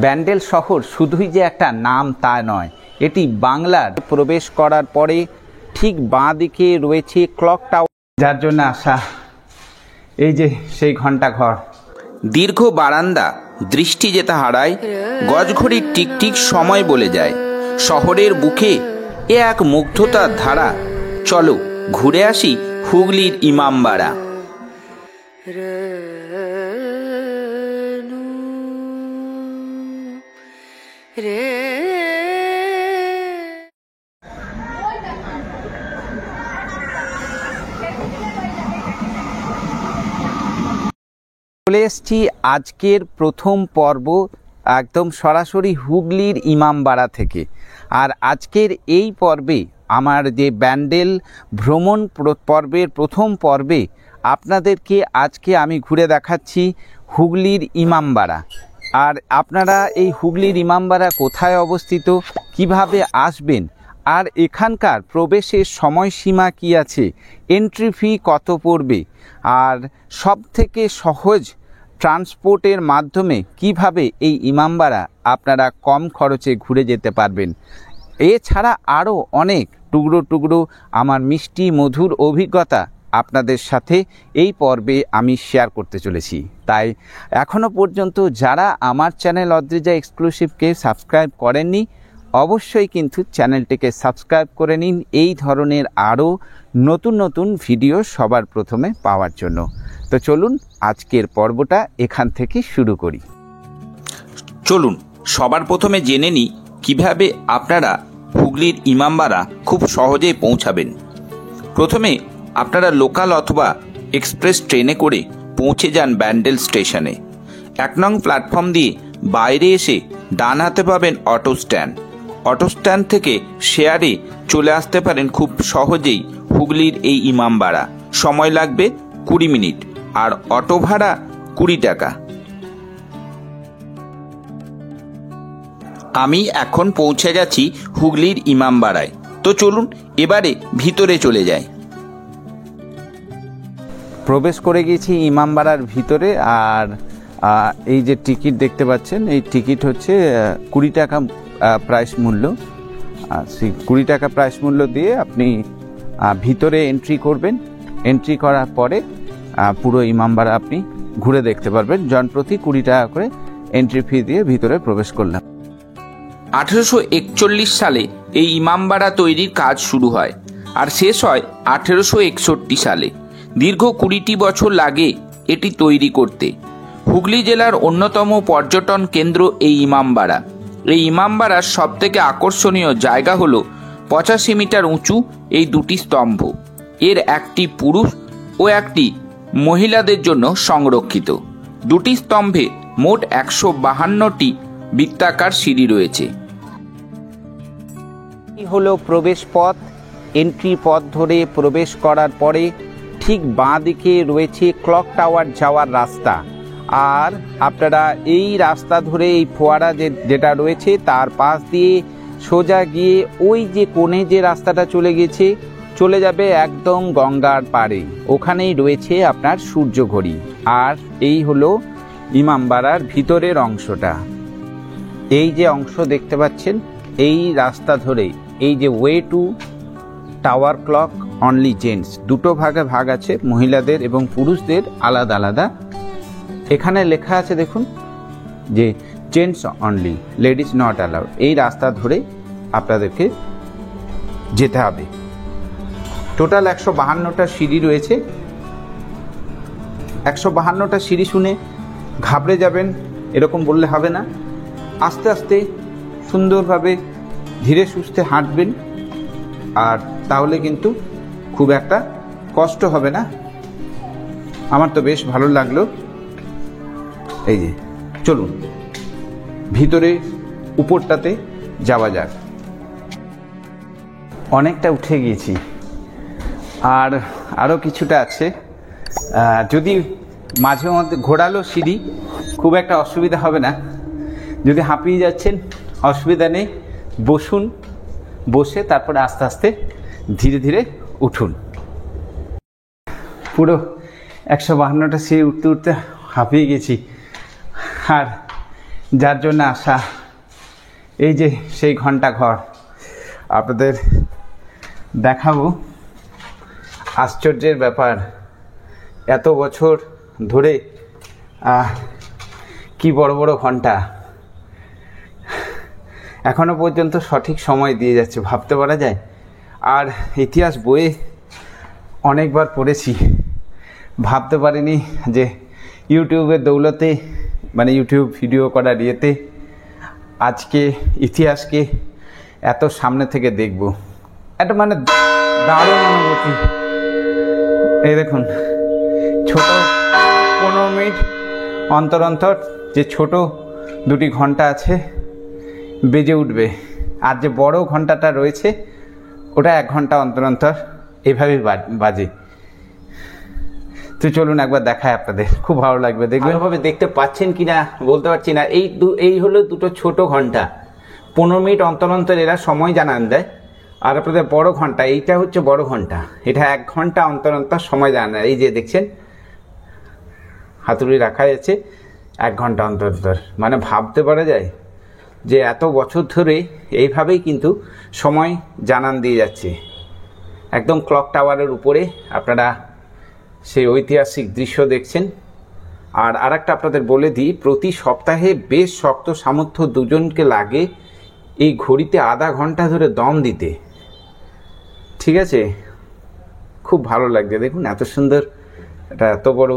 ব্যান্ডেল শহর শুধুই যে একটা নাম তা নয়, এটি বাংলার প্রবেশ করার পরে ঠিক বাঁ দিকে রয়েছে ক্লক টাওয়ার, যার জন্য আসা। এই যে সেই ঘণ্টাঘর, দীর্ঘ বারান্দা দৃষ্টি যেতে হারায়, গজঘড়ির টিকটিক সময় বলে যায়। শহরের বুকে এ এক মুগ্ধতার ধারা। চলো ঘুরে আসি হুগলির ইমামবাড়া। চলে এসছি আজকের প্রথম পর্ব একদম সরাসরি হুগলির ইমামবাড়া থেকে। আর আজকের এই পর্বে আমার যে ব্যান্ডেল ভ্রমণ পর্বের প্রথম পর্বে আপনাদেরকে আজকে আমি ঘুরে দেখাচ্ছি হুগলির ইমামবাড়া। আর আপনারা এই হুগলির ইমামবাড়া কোথায় অবস্থিত, কিভাবে আসবেন, আর এখানকার প্রবেশের সময়সীমা কি আছে, এন্ট্রি ফি কত পড়বে, আর সবথেকে সহজ ট্রান্সপোর্টের মাধ্যমে কিভাবে এই ইমামবাড়া আপনারা কম খরচে ঘুরে যেতে পারবেন, এছাড়া আরও অনেক টুকরো টুকরো আমার মিষ্টি মধুর অভিজ্ঞতা আপনাদের সাথে এই পর্বে আমি শেয়ার করতে চলেছি। তাই এখনও পর্যন্ত যারা আমার চ্যানেল অদ্রিজা এক্সক্লুসিভকে সাবস্ক্রাইব করেননি, অবশ্যই কিন্তু চ্যানেলটিকে সাবস্ক্রাইব করে নিন এই ধরনের আরও নতুন নতুন ভিডিও সবার প্রথমে পাওয়ার জন্য। তো চলুন আজকের পর্বটা এখান থেকে শুরু করি। চলুন সবার প্রথমে জেনে নিই কীভাবে আপনারা হুগলির ইমামবাড়া খুব সহজেই পৌঁছাবেন। প্রথমে আপনারা লোকাল অথবা এক্সপ্রেস ট্রেনে করে পৌঁছে যান ব্যান্ডেল স্টেশনে। 1 নং প্ল্যাটফর্ম দিয়ে বাইরে এসে ডান হাতে পাবেন অটো স্ট্যান্ড। অটো স্ট্যান্ড থেকে শেয়ারে চলে আসতে পারেন খুব সহজেই হুগলির এই ইমামবাড়া। সময় লাগবে 20 মিনিট, আর অটো ভাড়া 20 টাকা। আমি এখন পৌঁছে গেছি হুগলির ইমামবাড়ায়। তো চলুন এবারে ভিতরে চলে যাই। প্রবেশ করে গেছি ইমামবাড়ার ভিতরে। আর এই যে টিকিট দেখতে পাচ্ছেন, এই টিকিট হচ্ছে 20 টাকা প্রাইস মূল্য। সেই 20 টাকা প্রাইস মূল্য দিয়ে আপনি ভিতরে এন্ট্রি করবেন। এন্ট্রি করার পরে পুরো ইমামবাড়া আপনি ঘুরে দেখতে পারবেন। জনপ্রতি 20 টাকা করে এন্ট্রি ফি দিয়ে ভিতরে প্রবেশ করলাম। 1841 সালে এই ইমামবাড়া তৈরির কাজ শুরু হয় আর শেষ হয় 1861 সালে। দীর্ঘ 20টি বছর লাগে এটি তৈরি করতে। হুগলি জেলার অন্যতম পর্যটন কেন্দ্র এই ইমামবাড়া। এই ইমামবাড়ার সবথেকে আকর্ষণীয় জায়গা হলো 85 মিটার উঁচু এই দুটি স্তম্ভ। এর একটি পুরুষ ও একটি মহিলাদের জন্য সংরক্ষিত। দুটি স্তম্ভে মোট 152টি বৃত্তাকার সিঁড়ি রয়েছে। এই হলো প্রবেশ পথ। এন্ট্রি পথ ধরে প্রবেশ করার পরে ঠিক বাঁ দিকে রয়েছে ক্লক টাওয়ার যাওয়ার রাস্তা। আর আপনারা এই রাস্তা ধরে এই ফোয়ারা যেটা রয়েছে তার পাশ দিয়ে সোজা গিয়ে ওই যে কোণে যে রাস্তাটা চলে যাবে একদম গঙ্গার পাড়ে। ওখানেই রয়েছে আপনার সূর্যঘড়ি। আর এই হলো ইমামবাড়ার ভিতরের অংশটা। এই যে অংশ দেখতে পাচ্ছেন, এই রাস্তা ধরে এই যে way to tower clock only gents, দুটো ভাগে ভাগ আছে, মহিলাদের এবং পুরুষদের আলাদা আলাদা। এখানে লেখা আছে দেখুন যে gents only, ladies not allowed. এই রাস্তা ধরে আপনাদেরকে যেতে হবে। টোটাল 152টা সিঁড়ি রয়েছে। 152টা সিঁড়ি শুনে ঘাবড়ে যাবেন এরকম বললে হবে না। আস্তে আস্তে সুন্দরভাবে ধীরে সুস্থে হাঁটবেন, আর তাহলে কিন্তু খুব একটা কষ্ট হবে না। আমার তো বেশ ভালো লাগলো। এই যে চলুন ভিতরে উপরটাতে যাওয়া যাক। অনেকটা উঠে গিয়েছি, আর আরও কিছুটা আছে। যদি মাঝে মধ্যে ঘোরালো সিঁড়ি, খুব একটা অসুবিধা হবে না। যদি হাঁপিয়ে যাচ্ছেন অসুবিধা নেই, বসুন, বসে তারপরে আস্তে আস্তে ধীরে ধীরে উঠুন। পুরো 152টা সিঁড়ি উঠতে উঠতে হাঁপিয়ে গেছি। আর যার জন্য আসা। এই যে সেই ঘন্টা ঘর আপনাদের দেখাবো। আশ্চর্যের ব্যাপার, এত বছর ধরে কি বড় বড় ঘন্টা এখনো পর্যন্ত সঠিক সময় দিয়ে যাচ্ছে, ভাবতে পারা যায়। আর ইতিহাস বইয়ে অনেকবার পড়েছি, ভাবতে পারিনি যে ইউটিউবের দৌলতে, মানে ইউটিউব ভিডিও করার ইয়েতে আজকে ইতিহাসকে এত সামনে থেকে দেখব। একটা মানে দারুণ অনুভূতি। এই দেখুন, ছোট 15 মিনিট অন্তর অন্তর যে ছোট দুটি ঘন্টা আছে বেজে উঠবে, আর যে বড় ঘন্টাটা রয়েছে ওটা 1 ঘন্টা অন্তর অন্তর এভাবেই বাজে। তো চলুন একবার দেখায় আপনাদের, খুব ভালো লাগবে দেখবেন। ভাবে দেখতে পাচ্ছেন কিনা বলতে পারছি না। এই হলো দুটো ছোট ঘন্টা, 15 মিনিট অন্তর অন্তর এরা সময় জানান দেয়। আর আপনাদের বড় ঘন্টা, এইটা হচ্ছে বড় ঘন্টা, এটা 1 ঘন্টা অন্তর অন্তর সময় জানান। এই যে দেখছেন হাতুড়ি রাখা আছে 1 ঘন্টা অন্তর অন্তর, মানে ভাবতে পারা যায় যে এত বছর ধরে এইভাবেই কিন্তু সময় জানান দিয়ে যাচ্ছে। একদম ক্লক টাওয়ারের উপরে আপনারা সেই ঐতিহাসিক দৃশ্য দেখছেন। আর আরেকটা আপনাদের বলে দিই, প্রতি সপ্তাহে বেশ শক্ত সামর্থ্য দুজনকে লাগে এই ঘড়িতে আধা ঘন্টা ধরে দম দিতে। ঠিক আছে, খুব ভালো লাগছে। দেখুন এত সুন্দর, এটা এত বড়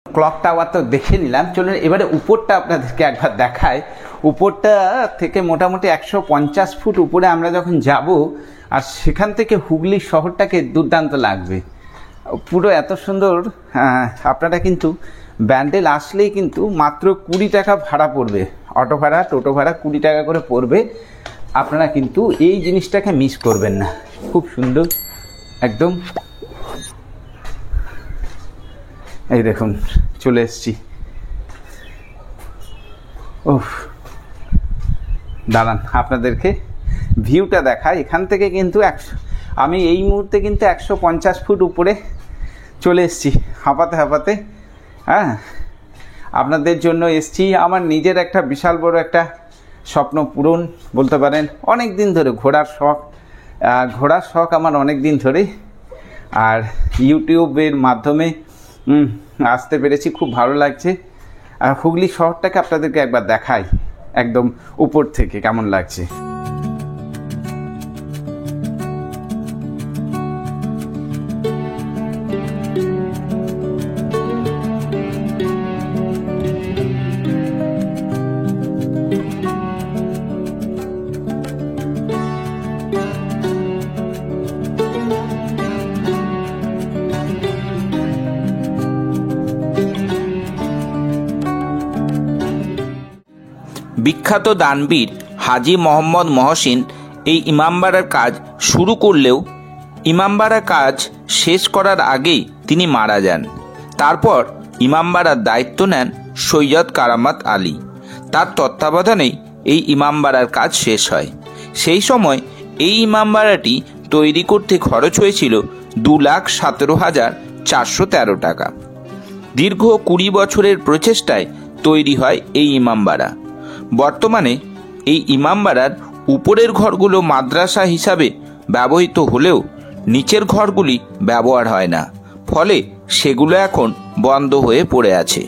ক্লক টাওয়ার তো দেখে নিলাম। চলুন এবারে উপরটা আপনাদেরকে একবার দেখায়। উপরটা থেকে মোটামুটি 150 ফুট উপরে আমরা যখন যাব, আর সেখান থেকে হুগলি শহরটাকে দুর্দান্ত লাগবে পুরো। এত সুন্দর। আপনারা কিন্তু ব্যান্ডেল আসলেই কিন্তু মাত্র 20 টাকা ভাড়া পড়বে, অটো ভাড়া, টোটো ভাড়া 20 টাকা করে পড়বে। আপনারা কিন্তু এই জিনিসটাকে মিস করবেন না, খুব সুন্দর একদম। এই দেখুন চলে এসছি। ওহ, দাঁড়ান আপনাদেরকে ভিউটা দেখাই। এখান থেকে কিন্তু আমি এই মুহূর্তে কিন্তু 150 ফুট উপরে চলে এসছি, হাঁপাতে হাঁপাতে। হ্যাঁ, আপনাদের জন্য এসছি। আমার নিজের একটা বিশাল বড় একটা স্বপ্ন পূরণ বলতে পারেন। অনেক দিন ধরে ঘোরার শখ আমার অনেক দিন ধরে, আর ইউটিউবের মাধ্যমে আসতে পেরেছি, খুব ভালো লাগছে। আর হুগলি শহরটাকে আপনাদেরকে একবার দেখাই একদম উপর থেকে কেমন লাগছে। বিখ্যাত দানবীর হাজী মোহাম্মদ মহসিন এই ইমামবাড়ার কাজ শুরু করলেও ইমামবাড়ার কাজ শেষ করার আগেই তিনি মারা যান। তারপর ইমামবাড়ার দায়িত্ব নেন সৈয়দ কারামাত আলী। তার তত্ত্বাবধানেই এই ইমামবাড়ার কাজ শেষ হয়। সেই সময় এই ইমামবাড়াটি তৈরি করতে খরচ হয়েছিল 2,17,413 টাকা। দীর্ঘ 20 বছরের প্রচেষ্টায় তৈরি হয় এই ইমামবাড়া। বর্তমানে এই ইমামবাড়ার উপরের ঘরগুলো মাদ্রাসা হিসাবে ব্যবহৃত হলেও নিচের ঘরগুলি ব্যবহার হয় না, ফলে সেগুলো এখন বন্ধ হয়ে পড়ে আছে।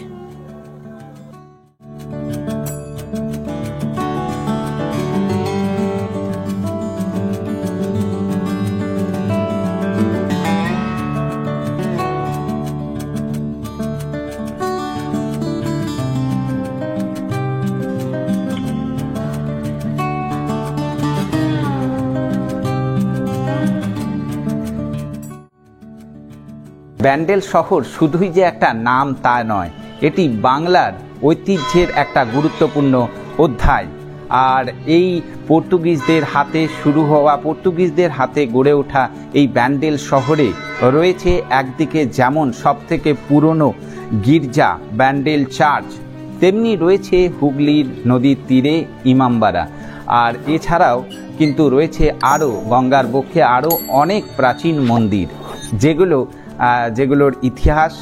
ব্যান্ডেল শহর শুধুই যে একটা নাম তা নয়, এটি বাংলার ঐতিহ্যের একটা গুরুত্বপূর্ণ অধ্যায়। আর এই পর্তুগিজদের হাতে শুরু হওয়া, পর্তুগিজদের হাতে গড়ে ওঠা এই ব্যান্ডেল শহরে রয়েছে একদিকে যেমন সবথেকে পুরনো গির্জা ব্যান্ডেল চার্চ, তেমনি রয়েছে হুগলির নদীর তীরে ইমামবাড়া। আর এছাড়াও কিন্তু রয়েছে আরও গঙ্গার বক্ষে আরও অনেক প্রাচীন মন্দির, যেগুলোর ইতিহাস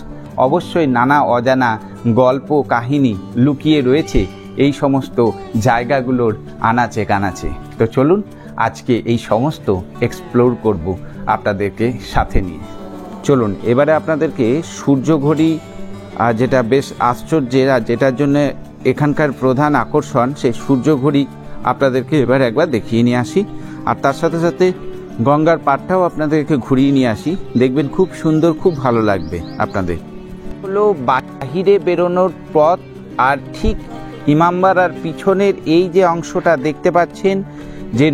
অবশ্যই নানা অজানা গল্প কাহিনী লুকিয়ে রয়েছে এই সমস্ত জায়গাগুলোর আনাচে কানাচে। তো চলুন আজকে এই সমস্ত এক্সপ্লোর করব আপনাদেরকে সাথে নিয়ে। চলুন এবারে আপনাদেরকে সূর্যঘড়ি, যেটা বেশ আশ্চর্যের আর যেটার জন্য এখানকার প্রধান আকর্ষণ, সেই সূর্যঘড়ি আপনাদেরকে এবার একবার দেখিয়ে নিয়ে আসি। আর তার সাথে সাথে গঙ্গার পাড়টাও আপনাদেরকে ঘুরিয়ে নিয়ে আসি, দেখবেন খুব সুন্দর, খুব ভালো লাগবে আপনাদের। হলো বাহিরে বেরোনোর পথ, আর ঠিক ইমামবাড়ার পিছনের এই যে অংশটা দেখতে পাচ্ছেন যে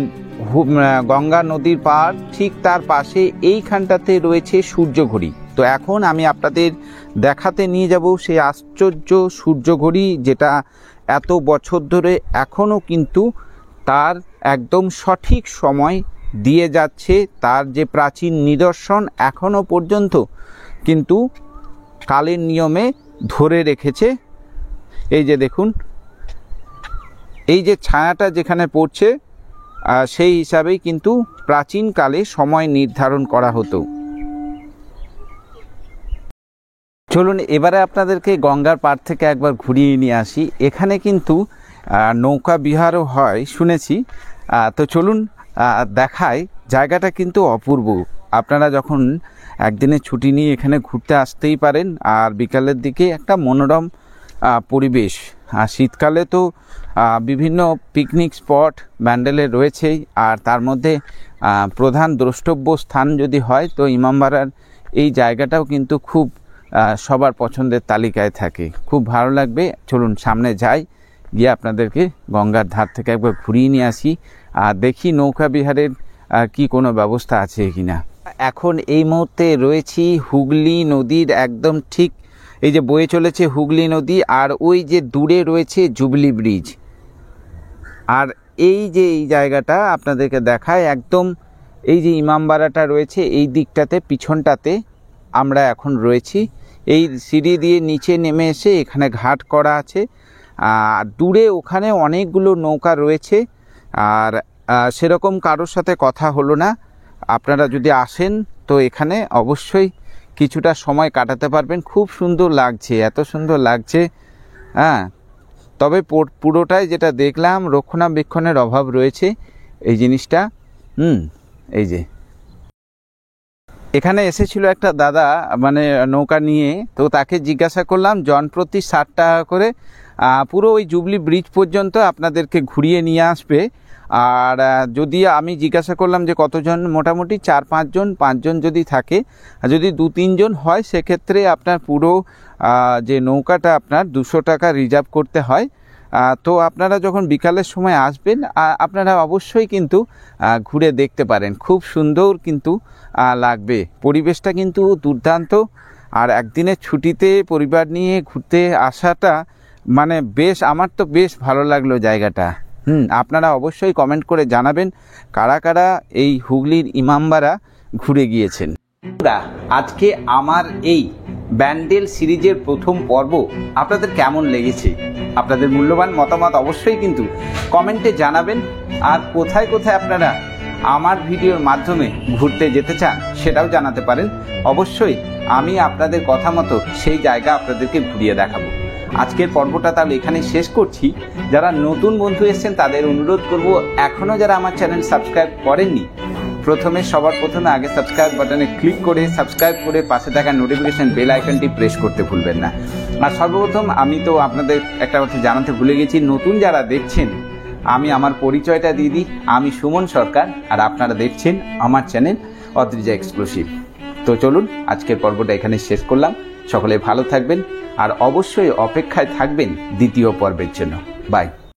গঙ্গা নদীর পাড়, ঠিক তার পাশে এইখানটাতে রয়েছে সূর্যঘড়ি। তো এখন আমি আপনাদের দেখাতে নিয়ে যাব সেই আশ্চর্য সূর্যঘড়ি, যেটা এত বছর ধরে এখনও কিন্তু তার একদম সঠিক সময় দিয়ে যাচ্ছে। তার যে প্রাচীন নিদর্শন এখনও পর্যন্ত কিন্তু কালের নিয়মে ধরে রেখেছে। এই যে দেখুন, এই যে ছায়াটা যেখানে পড়ছে সেই হিসাবেই কিন্তু প্রাচীনকালে সময় নির্ধারণ করা হতো। চলুন এবারে আপনাদেরকে গঙ্গার পাড় থেকে একবার ঘুরিয়ে নিয়ে আসি। এখানে কিন্তু নৌকা বিহারও হয় শুনেছি। তো চলুন দেখাই, জায়গাটা কিন্তু অপূর্ব। আপনারা যখন একদিনের ছুটি নিয়ে এখানে ঘুরতে আসতেই পারেন। আর বিকালের দিকে একটা মনোরম পরিবেশ। আর শীতকালে তো বিভিন্ন পিকনিক স্পট ব্যান্ডেলে রয়েছেই, আর তার মধ্যে প্রধান দ্রষ্টব্য স্থান যদি হয় তো ইমামবাড়ার এই জায়গাটাও কিন্তু খুব সবার পছন্দের তালিকায় থাকে। খুব ভালো লাগবে। চলুন সামনে যাই, গিয়ে আপনাদেরকে গঙ্গার ধার থেকে একবার ঘুরিয়ে নিয়ে আসি আর দেখি নৌকা বিহারের কি কোনো ব্যবস্থা আছে কিনা। এখন এই মুহূর্তে রয়েছি হুগলি নদীর একদম ঠিক, এই যে বয়ে চলেছে হুগলি নদী, আর ওই যে দূরে রয়েছে জুবলি ব্রিজ। আর এই যে এই জায়গাটা আপনাদেরকে দেখায়, একদম এই যে ইমামবাড়াটা রয়েছে এই দিকটাতে, পিছনটাতে আমরা এখন রয়েছি। এই সিঁড়ি দিয়ে নিচে নেমে এসে এখানে ঘাট করা আছে। আর দূরে ওখানে অনেকগুলো নৌকা রয়েছে। আর সেরকম কারোর সাথে কথা হলো না। আপনারা যদি আসেন তো এখানে অবশ্যই কিছুটা সময় কাটাতে পারবেন। খুব সুন্দর লাগছে, এত সুন্দর লাগছে। হ্যাঁ, তবে পুরোটাই যেটা দেখলাম রক্ষণাবেক্ষণের অভাব রয়েছে এই জিনিসটা। এই যে এখানে এসেছিল একটা দাদা, মানে নৌকা নিয়ে, তো তাকে জিজ্ঞাসা করলাম জনপ্রতি 60 টাকা করে পুরো ওই জুবলি ব্রিজ পর্যন্ত আপনাদেরকে ঘুরিয়ে নিয়ে আসবে। আর যদি আমি জিজ্ঞাসা করলাম যে কতজন, মোটামুটি 4-5 জন, 5 জন যদি থাকে, আর যদি 2-3 জন হয় সেক্ষেত্রে আপনার পুরো যে নৌকাটা আপনার 200 টাকা রিজার্ভ করতে হয়। তো আপনারা যখন বিকালের সময় আসবেন আপনারা অবশ্যই কিন্তু ঘুরে দেখতে পারেন। খুব সুন্দর কিন্তু লাগবে, পরিবেশটা কিন্তু দুর্দান্ত। আর একদিনের ছুটিতে পরিবার নিয়ে ঘুরতে আসাটা মানে বেশ, আমার তো বেশ ভালো লাগলো জায়গাটা। আপনারা অবশ্যই কমেন্ট করে জানাবেন কারা কারা এই হুগলির ইমামবাড়া ঘুরে গিয়েছেন। আজকে আমার এই ব্যান্ডেল সিরিজের প্রথম পর্ব আপনাদের কেমন লেগেছে? আপনাদের মূল্যবান মতামত অবশ্যই কিন্তু কমেন্টে জানাবেন। আর কোথায় কোথায় আপনারা আমার ভিডিওর মাধ্যমে ঘুরতে যেতে চান সেটাও জানাতে পারেন। অবশ্যই আমি আপনাদের কথা মতো সেই জায়গা আপনাদেরকে ঘুরিয়ে দেখাবো। আজকের পর্বটা তাহলে এখানে শেষ করছি। যারা নতুন বন্ধু এসেছেন তাদের অনুরোধ করব, এখনও যারা আমার চ্যানেল সাবস্ক্রাইব করেননি, সবার প্রথমে আগে সাবস্ক্রাইব বাটনে ক্লিক করে সাবস্ক্রাইব করে পাশে থাকা নোটিফিকেশন বেল আইকনটি প্রেস করতে ভুলবেন না। আর সর্বপ্রথম আমি তো আপনাদের একটা কথা জানাতে ভুলে গেছি, নতুন যারা দেখছেন আমি আমার পরিচয়টা দিয়ে দিই। আমি সুমন সরকার, আর আপনারা দেখছেন আমার চ্যানেল অদ্রিজা এক্সক্লুসিভ। তো চলুন আজকের পর্বটা এখানে শেষ করলাম। সকলে ভালো থাকবেন আর অবশ্যই অপেক্ষায় থাকবেন দ্বিতীয় পর্বের জন্য। বাই।